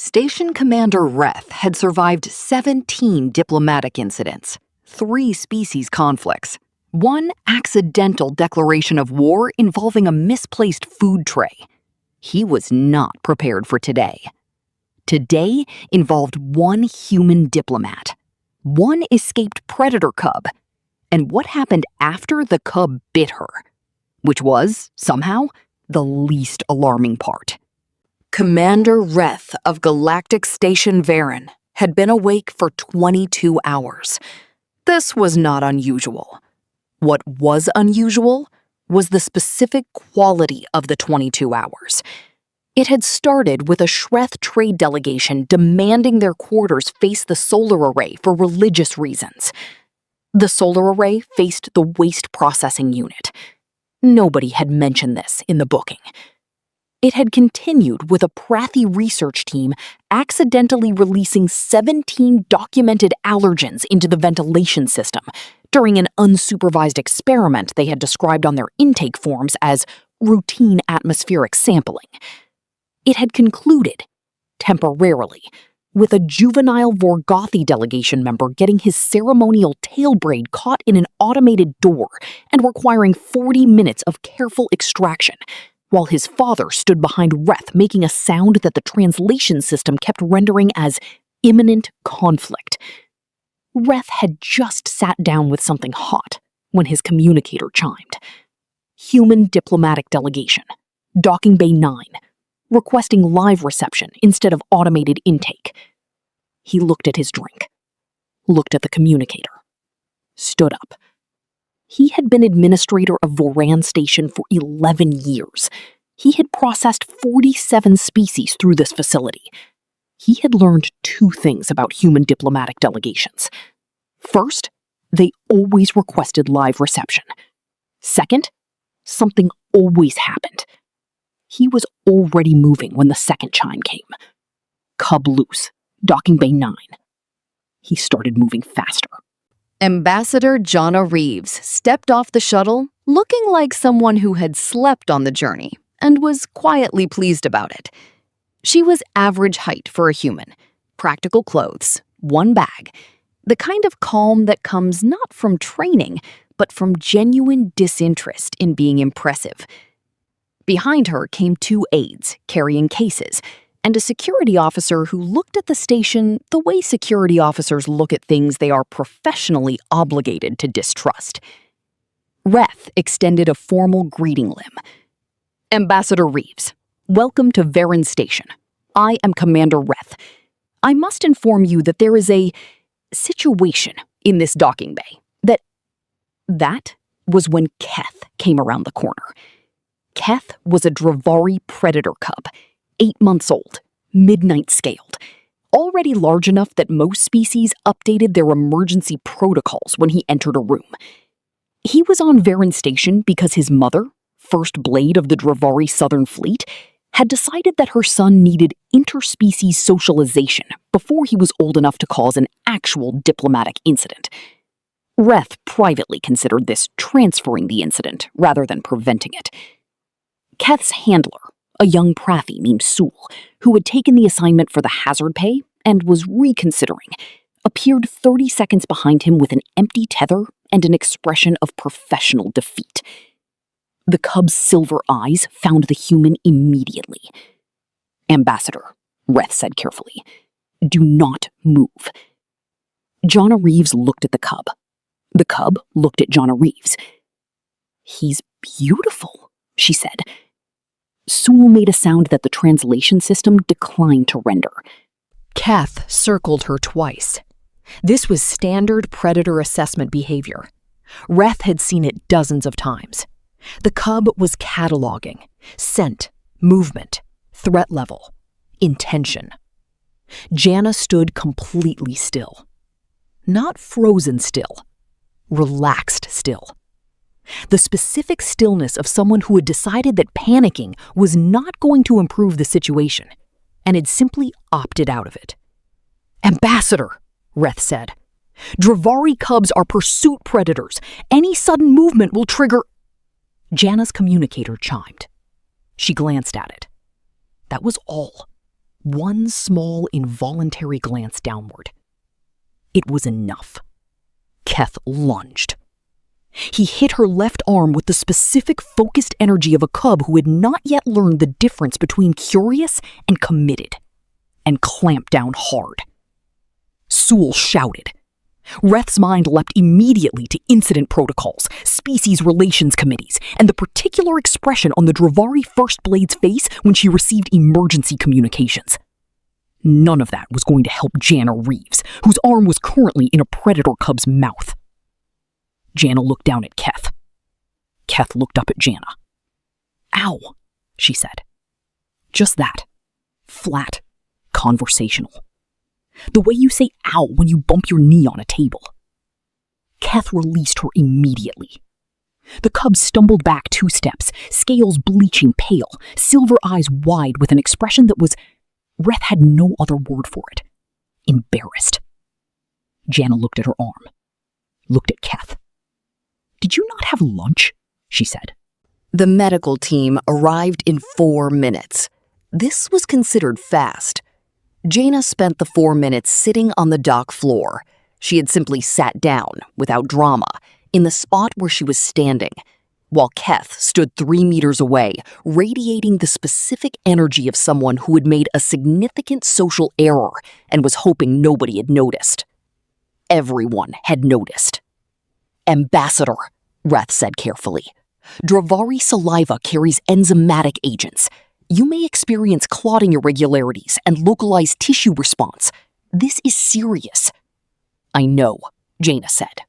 Station Commander Reth had survived 17 diplomatic incidents, 3 species conflicts, 1 accidental declaration of war involving a misplaced food tray. He was not prepared for today. Today involved 1 human diplomat, 1 escaped predator cub, and what happened after the cub bit her, which was, somehow, the least alarming part. Commander Reth of Galactic Station Varen had been awake for 22 hours. This was not unusual. What was unusual was the specific quality of the 22 hours. It had started with a Shreth trade delegation demanding their quarters face the solar array for religious reasons. The solar array faced the waste processing unit. Nobody had mentioned this in the booking. It had continued with a Prathi research team accidentally releasing 17 documented allergens into the ventilation system during an unsupervised experiment they had described on their intake forms as routine atmospheric sampling. It had concluded, temporarily, with a juvenile Vorgothi delegation member getting his ceremonial tail braid caught in an automated door and requiring 40 minutes of careful extraction, while his father stood behind Reth making a sound that the translation system kept rendering as imminent conflict. Reth had just sat down with something hot when his communicator chimed. Human diplomatic delegation, docking bay 9, requesting live reception instead of automated intake. He looked at his drink, looked at the communicator, stood up. He had been administrator of Varen Station for 11 years. He had processed 47 species through this facility. He had learned 2 things about human diplomatic delegations. First, they always requested live reception. Second, something always happened. He was already moving when the second chime came. Cub loose, docking bay 9. He started moving faster. Ambassador Jana Reeves stepped off the shuttle looking like someone who had slept on the journey and was quietly pleased about it. She was average height for a human, practical clothes, 1 bag, the kind of calm that comes not from training, but from genuine disinterest in being impressive. Behind her came 2 aides carrying cases, and a security officer who looked at the station the way security officers look at things they are professionally obligated to distrust. Reth extended a formal greeting limb. Ambassador Reeves, welcome to Varen Station. I am Commander Reth. I must inform you that there is a situation in this docking bay. That was when Keth came around the corner. Keth was a Dravari predator cub, 8 months old, midnight scaled, already large enough that most species updated their emergency protocols when he entered a room. He was on Varen Station because his mother, First Blade of the Dravari Southern Fleet, had decided that her son needed interspecies socialization before he was old enough to cause an actual diplomatic incident. Reth privately considered this transferring the incident rather than preventing it. Keth's handler, a young Prathi named Sul, who had taken the assignment for the hazard pay and was reconsidering, appeared 30 seconds behind him with an empty tether and an expression of professional defeat. The cub's silver eyes found the human immediately. Ambassador, Reth said carefully, do not move. Jana Reeves looked at the cub. The cub looked at Jana Reeves. He's beautiful, she said. Sul made a sound that the translation system declined to render. Keth circled her twice. This was standard predator assessment behavior. Reth had seen it dozens of times. The cub was cataloging scent, movement, threat level, intention. Jana stood completely still. Not frozen still, relaxed still. The specific stillness of someone who had decided that panicking was not going to improve the situation, and had simply opted out of it. Ambassador, Reth said, Dravari cubs are pursuit predators. Any sudden movement will trigger... Jana's communicator chimed. She glanced at it. That was all. One small, involuntary glance downward. It was enough. Keth lunged. He hit her left arm with the specific focused energy of a cub who had not yet learned the difference between curious and committed, and clamped down hard. Sewell shouted. Reth's mind leapt immediately to incident protocols, species relations committees, and the particular expression on the Dravari First Blade's face when she received emergency communications. None of that was going to help Jana Reeves, whose arm was currently in a predator cub's mouth. Jana looked down at Keth. Keth looked up at Jana. "Ow," she said. Just that. Flat. Conversational. The way you say ow when you bump your knee on a table. Keth released her immediately. The cub stumbled back 2 steps, scales bleaching pale, silver eyes wide with an expression that was... Reth had no other word for it. Embarrassed. Jana looked at her arm. Looked at Keth. "Did you not have lunch?" she said. The medical team arrived in 4 minutes. This was considered fast. Jana spent the 4 minutes sitting on the dock floor. She had simply sat down, without drama, in the spot where she was standing, while Keth stood 3 meters away, radiating the specific energy of someone who had made a significant social error and was hoping nobody had noticed. Everyone had noticed. "Ambassador," Reth said carefully. "Dravari saliva carries enzymatic agents. You may experience clotting irregularities and localized tissue response. This is serious." "I know," Jana said.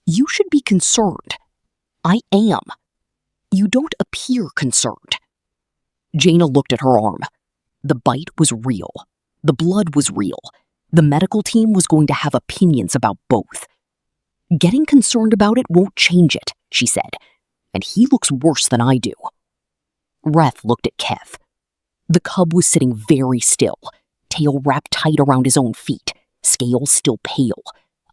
"You should be concerned." "I am." "You don't appear concerned." Jana looked at her arm. The bite was real. The blood was real. The medical team was going to have opinions about both. "Getting concerned about it won't change it," she said. "And he looks worse than I do." Reth looked at Keth. The cub was sitting very still, tail wrapped tight around his own feet, scales still pale,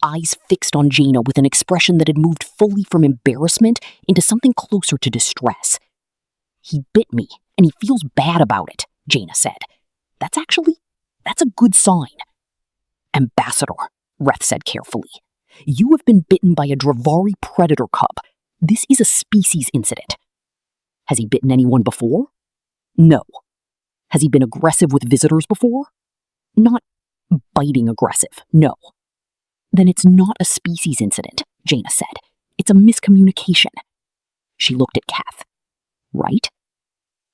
eyes fixed on Jana with an expression that had moved fully from embarrassment into something closer to distress. "He bit me, and he feels bad about it," Jana said. That's a good sign." "Ambassador," Reth said carefully, "you have been bitten by a Dravari predator cub. This is a species incident." "Has he bitten anyone before?" "No." "Has he been aggressive with visitors before?" "Not biting aggressive, no." "Then it's not a species incident," Jana said. "It's a miscommunication." She looked at Keth. "Right?"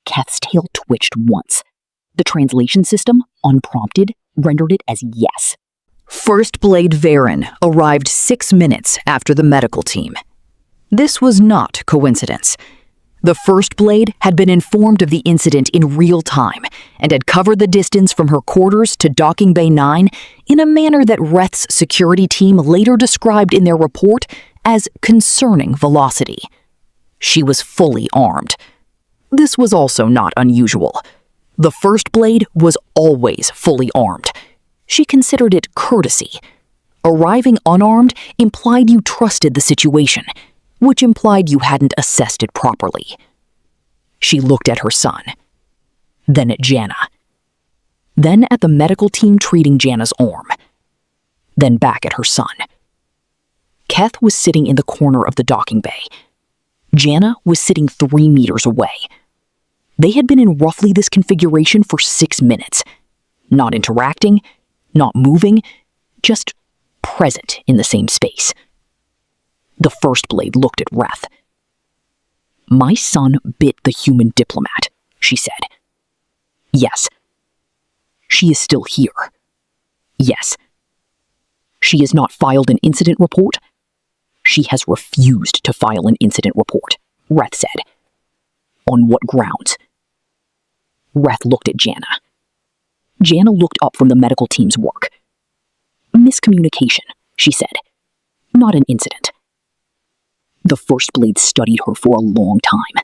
Keth's tail twitched once. The translation system, unprompted, rendered it as yes. First Blade Varen arrived 6 minutes after the medical team. This was not coincidence. The First Blade had been informed of the incident in real time and had covered the distance from her quarters to Docking Bay 9 in a manner that Reth's security team later described in their report as concerning velocity. She was fully armed. This was also not unusual. The First Blade was always fully armed. She considered it courtesy. Arriving unarmed implied you trusted the situation, which implied you hadn't assessed it properly. She looked at her son, then at Jana, then at the medical team treating Jana's arm, then back at her son. Keth was sitting in the corner of the docking bay. Jana was sitting 3 meters away. They had been in roughly this configuration for 6 minutes, not interacting, not moving, just present in the same space. The First Blade looked at Reth. "My son bit the human diplomat," she said. "Yes." "She is still here." "Yes." "She has not filed an incident report?" "She has refused to file an incident report," Reth said. "On what grounds?" Reth looked at Jana. Jana looked up from the medical team's work. "Miscommunication," she said. "Not an incident." The First Blade studied her for a long time.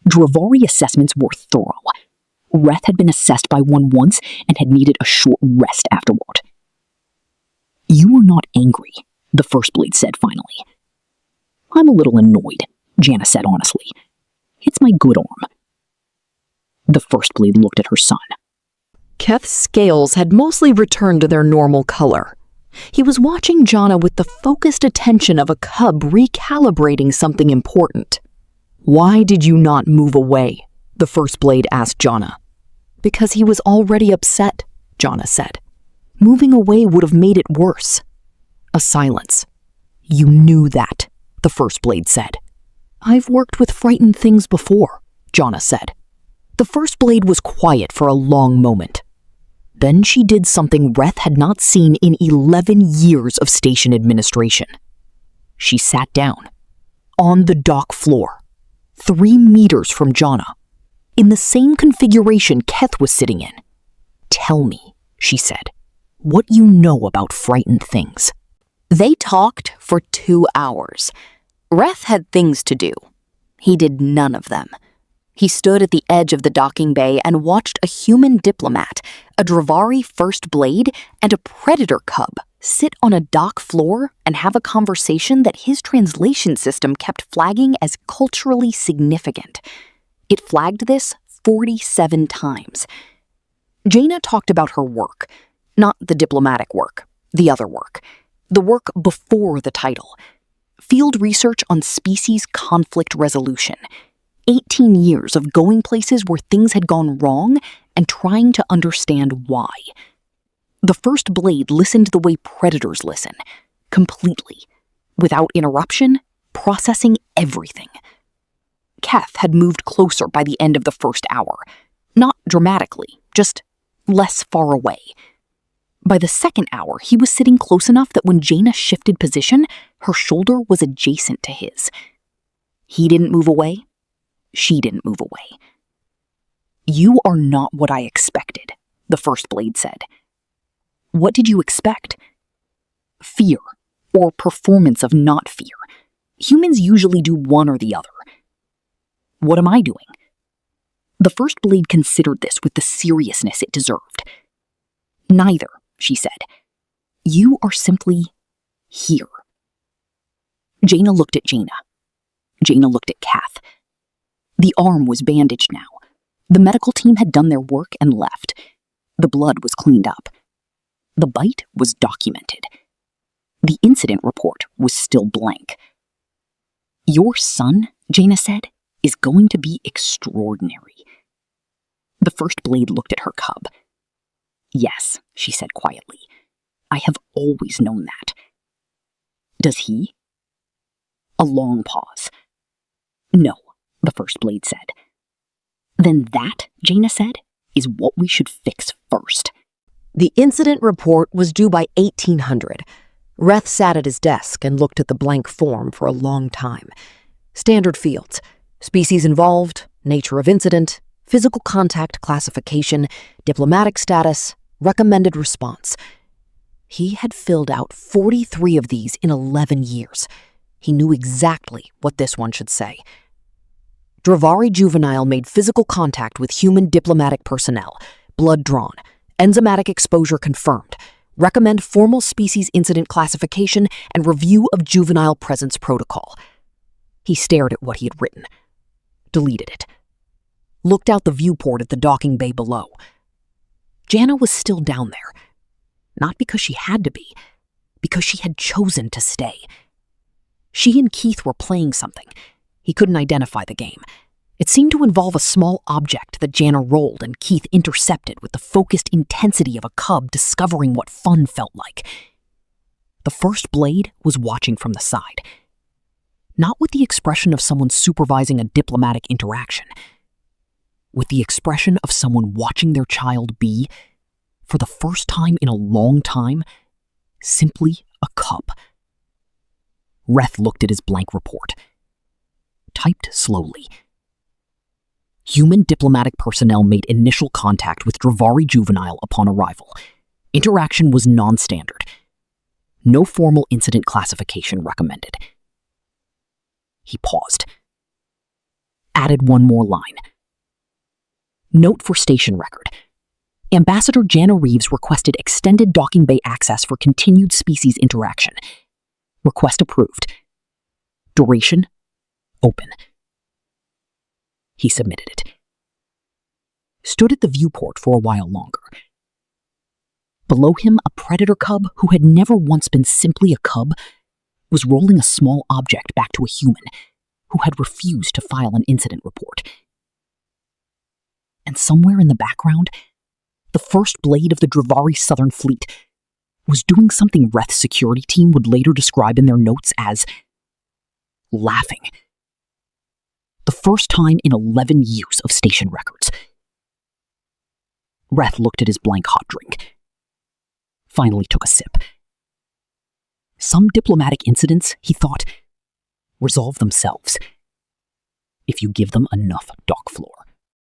Dravari assessments were thorough. Reth had been assessed by one once and had needed a short rest afterward. "You are not angry," the First Blade said finally. "I'm a little annoyed," Jana said honestly. "It's my good arm." The First Blade looked at her son. Keth's scales had mostly returned to their normal color. He was watching Jana with the focused attention of a cub recalibrating something important. "Why did you not move away?" the First Blade asked Jana. "Because he was already upset," Jana said. "Moving away would have made it worse." A silence. "You knew that," the First Blade said. "I've worked with frightened things before," Jana said. The First Blade was quiet for a long moment. Then she did something Reth had not seen in 11 years of station administration. She sat down, on the dock floor, 3 meters from Jana, in the same configuration Keth was sitting in. "Tell me," she said, "what you know about frightened things." They talked for 2 hours. Reth had things to do. He did none of them. He stood at the edge of the docking bay and watched a human diplomat, a Dravari First Blade, and a predator cub sit on a dock floor and have a conversation that his translation system kept flagging as culturally significant. It flagged this 47 times. Jana talked about her work, not the diplomatic work, the other work, the work before the title. Field research on species conflict resolution. 18 years of going places where things had gone wrong and trying to understand why. The First Blade listened the way predators listen, completely, without interruption, processing everything. Keth had moved closer by the end of the first hour, not dramatically, just less far away. By the second hour, he was sitting close enough that when Jana shifted position, her shoulder was adjacent to his. He didn't move away. She didn't move away. "You are not what I expected," the First Blade said. "What did you expect?" "Fear, or performance of not fear. Humans usually do one or the other." "What am I doing?" The First Blade considered this with the seriousness it deserved. "Neither," she said. "You are simply here." Jana looked at Jana. Jana looked at Keth. The arm was bandaged now. The medical team had done their work and left. The blood was cleaned up. The bite was documented. The incident report was still blank. "Your son," Jana said, "is going to be extraordinary." The First Blade looked at her cub. "Yes," she said quietly. "I have always known that." "Does he?" A long pause. "No," the First Blade said. "Then that," Jana said, "is what we should fix first." The incident report was due by 1800. Reth sat at his desk and looked at the blank form for a long time. Standard fields: species involved, nature of incident, physical contact classification, diplomatic status, recommended response. He had filled out 43 of these in 11 years. He knew exactly what this one should say. Dravari juvenile made physical contact with human diplomatic personnel. Blood drawn. Enzymatic exposure confirmed. Recommend formal species incident classification and review of juvenile presence protocol. He stared at what he had written. Deleted it. Looked out the viewport at the docking bay below. Jana was still down there. Not because she had to be, because she had chosen to stay. She and Keith were playing something. He couldn't identify the game. It seemed to involve a small object that Jana rolled and Keith intercepted with the focused intensity of a cub discovering what fun felt like. The First Blade was watching from the side. Not with the expression of someone supervising a diplomatic interaction. With the expression of someone watching their child be, for the first time in a long time, simply a cub. Reth looked at his blank report. Typed slowly. Human diplomatic personnel made initial contact with Dravari juvenile upon arrival. Interaction was non-standard. No formal incident classification recommended. He paused. Added one more line. Note for station record. Ambassador Jana Reeves requested extended docking bay access for continued species interaction. Request approved. Duration, open. He submitted it. Stood at the viewport for a while longer. Below him, a predator cub who had never once been simply a cub was rolling a small object back to a human who had refused to file an incident report. And somewhere in the background, the first blade of the Dravari Southern Fleet was doing something Reth's security team would later describe in their notes as laughing. The first time in 11 years of station records. Reth looked at his blank hot drink. Finally took a sip. Some diplomatic incidents, he thought, resolve themselves if you give them enough dock floor.